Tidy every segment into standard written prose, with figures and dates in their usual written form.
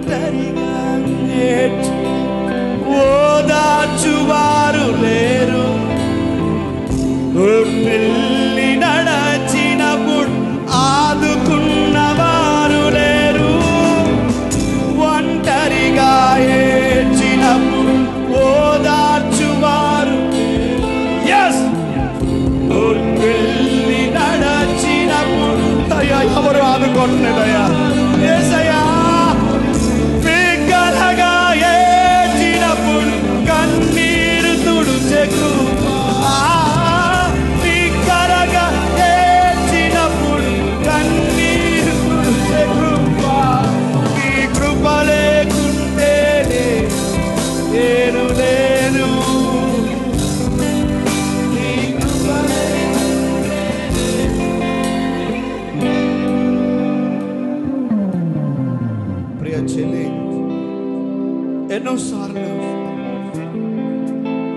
ఒంటరిగా ఏడ్చి ఓదార్చువారు లేరు, వెళ్ళి నడచినప్పుడు ఆదుకున్నవారు లేరు, ఒంటరిగా ఏడ్చినప్పుడు ఓదార్చువారు, వెళ్ళి నడచినప్పుడు అయ్యా ఎవరు ఆదుకుంటున్నాడయ్యా యేసయ్యా, బిగ్గరగా ఏడ్చినప్పుడు కన్నీరు తుడిచే కృప, బిగ్గరగా ఏడ్చినప్పుడు కన్నీరు తుడిచే కృప, ఈ కృప లేకుంటే నేను లేను, ఈ కృప ప్రియ చెల్లి, ఎన్నోసార్లు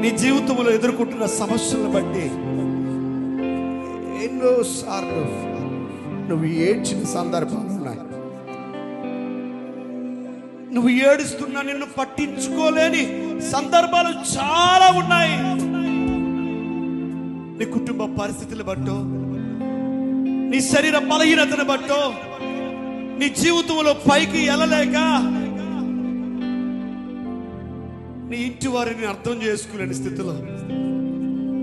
నీ జీవితంలో ఎదుర్కొంటున్న సమస్యలను బట్టి ఎన్నోసార్లు నువ్వు ఏడ్చిన సందర్భాలు ఉన్నాయి. నువ్వు ఏడుస్తున్నా నిన్ను పట్టించుకోలేని సందర్భాలు చాలా ఉన్నాయి. నీ కుటుంబ పరిస్థితులు బట్టో, నీ శరీర బలహీనతను బట్టో, నీ జీవితంలో పైకి వెళ్ళలేక నీ ఇంటి వారిని అర్థం చేసుకోలేని స్థితిలో,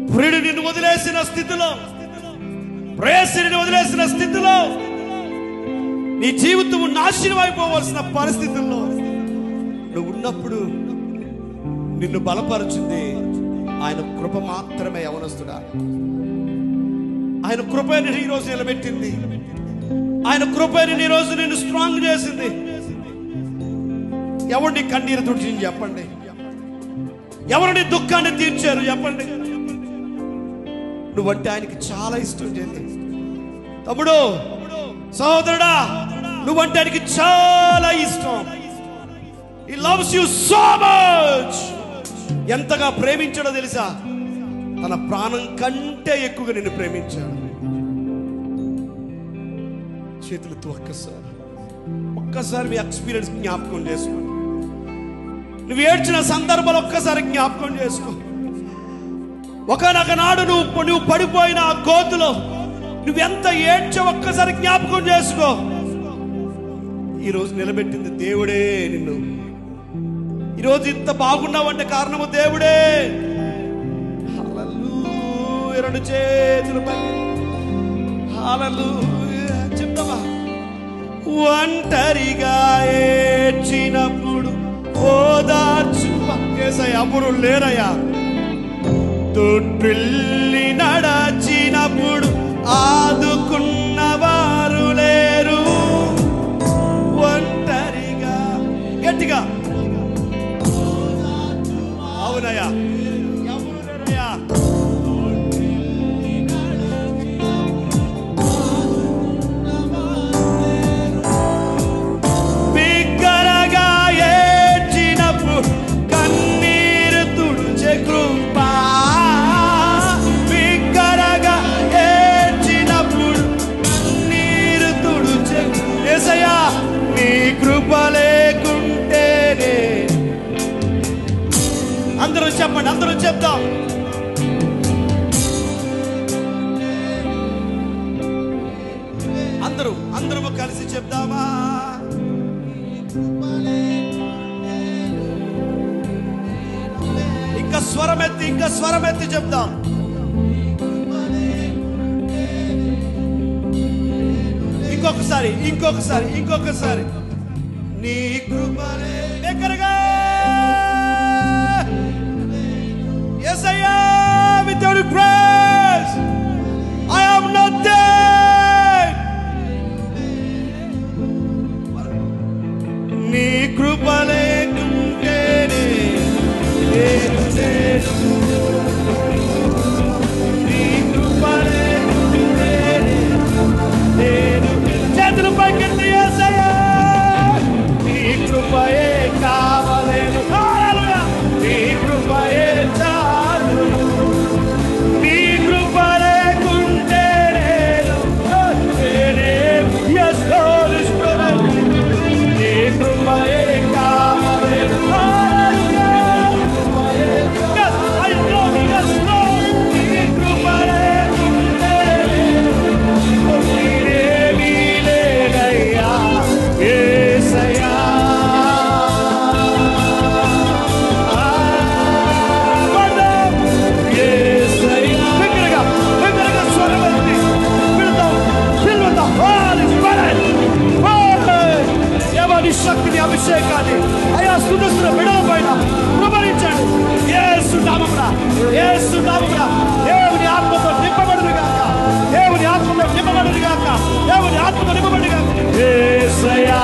ప్రియుడు నిన్ను వదిలేసిన స్థితిలో, ప్రేయసిని వదిలేసిన స్థితిలో, నీ జీవితం నాశనం అయిపోవలసిన పరిస్థితుల్లో నువ్వు ఉన్నప్పుడు నిన్ను బలపరుచుంది ఆయన కృప మాత్రమే. యవనస్తుడా, ఆయన కృపని ఈరోజు నిలబెట్టింది, ఆయన కృపని ఈరోజు నిన్ను స్ట్రాంగ్ చేసింది. ఎవరిని కన్నీరు తుడిచింది చెప్పండి, ఎవరిని దుఃఖాన్ని తీర్చారు చెప్పండి. నువ్వంటే ఆయనకి చాలా ఇష్టం చేయండి. తమ్ముడు, సహోదరుడా, నువ్వంటే ఆయనకి చాలా ఇష్టం. He loves you so much. ఎంతగా ప్రేమించాడో తెలుసా? తన ప్రాణం కంటే ఎక్కువగా నిన్ను ప్రేమించాడు. చేతులతో ఒక్కసారి మీ ఎక్స్పీరియన్స్ జ్ఞాపకం చేసుకో. నువ్వు ఏడ్చిన సందర్భాలు ఒక్కసారి జ్ఞాపకం చేసుకో. ఒకనొకనాడు నువ్వు పడిపోయిన ఆ గోతులో నువ్వెంత ఏడ్చో ఒక్కసారి జ్ఞాపకం చేసుకో. ఈరోజు నిలబెట్టింది దేవుడే నిన్ను. ఈరోజు ఇంత బాగున్నావంటే కారణము దేవుడే. హల్లెలూయా. రెండు చేతులు పైకి. హల్లెలూయా. చెప్తావా? ఒంటరిగా ఏడ్చినప్పుడు ఓదార్చు యేసయ్యా ఎవరు లేరయ్యా. తొట్టిల్లి నడచినప్పుడు ఆదుకున్నవారు లేరు, ఒంటరిగా. గట్టిగా అవునయ్యా, ఎవరు లేరయ్యా. బిగ్గరగా ఏడ్చినప్పుడు కన్నీరు తుడిచే కృప, బిగ్గరగా ఏడ్చినప్పుడు కన్నీరు తుడిచే యేసయ్యా. నీ కృప లేకుంటేనే. అందరూ చెప్పండి, అందరూ చెప్తాం. అందరూ కలిసి చెప్తామా? ఇంకా స్వరమెత్తి చెప్తాం. ఇంకొకసారి నీ కృపలే దగ్గరగా. యేసయ్యా, without your grace I am nothing. నీ కృప లేకుంటేనే నేను లేను. నీ కృప లేకుంటేనే నేను. చేతులు పైకెత్తి యేసయ్యా, నీ కృపయే కావలేను. హల్లెలూయా. నీ కృపయే చాలు. నీ కృప లేకుంటే నేను. Yes, Holy Spirit. నీ కృపయే శక్తిని, అభిషేకాన్ని అయా స్తుతిస్తున్న బిడ్డల పైన కుమరించండి. యేసు నామమున, యేసు నామమున దేవుని ఆత్మతో నింపబడును గాక, దేవుని ఆత్మతో నింపబడును గాక, దేవుని ఆత్మతో నింపబడును గాక. యేసయ్యా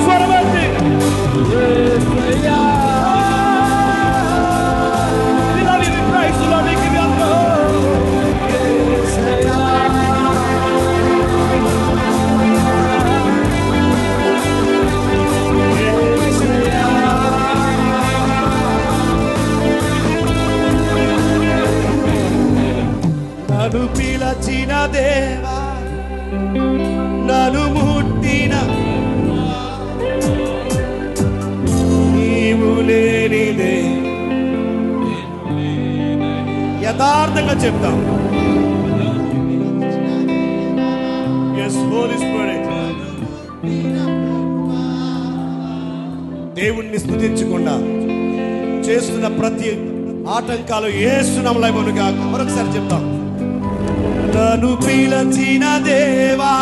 స్వరమండి. యేసయ్యా we love you, we praise you, Lord, we give you all the glory. యేసయ్యా నన్ను పిలచిన దేవా, నన్ను ముట్టిన నీవు లేనిదే. యథార్థంగా చెప్తాం. Yes, Holy Spirit. దేవుణ్ణి స్తుతించకుండా చేస్తున్న ప్రతి ఆటంకాలు యేసు నామములో గాక. మరొకసారి చెప్తాం. నన్ను పిలచిన దేవా,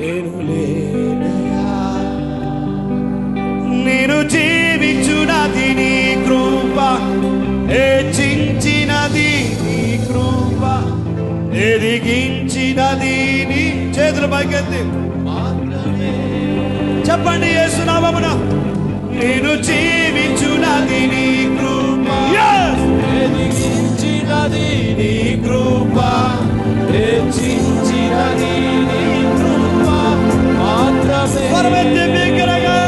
నేను లేనయా, నేను జీవించునది నీ కృప, హెచ్చించినది నీ కృప, ఎదిగించినది నీ. చేతులు పైకెత్తి చెప్పండి. యేసు నామమున నేను జీవించునది నీ కృప, ఎదిగించినది నీ కృప, హెచ్చించినది నీ కృప మాత్రమే. పరమెత్తి బిగ్గరగా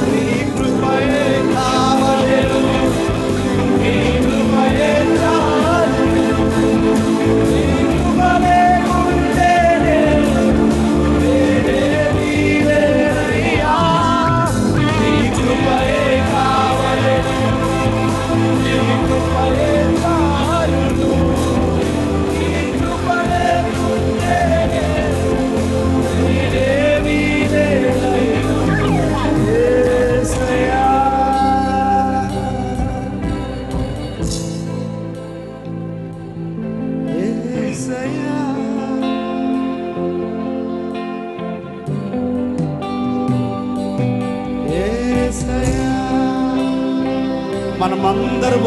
నీ కృపయే కావలెను, నీ కృపయే చాలు, నీ కృప లేకుంటేనే నేనే నీవేనయ్యా. నీ కృపయే కావలెను, నీ కృపయే చాలును, నీ కృప లేకుంటేనే నేనే నీవేనయ్యా. యేసయ్యా యేసయ్యా యేసయ్యా. మనమందరం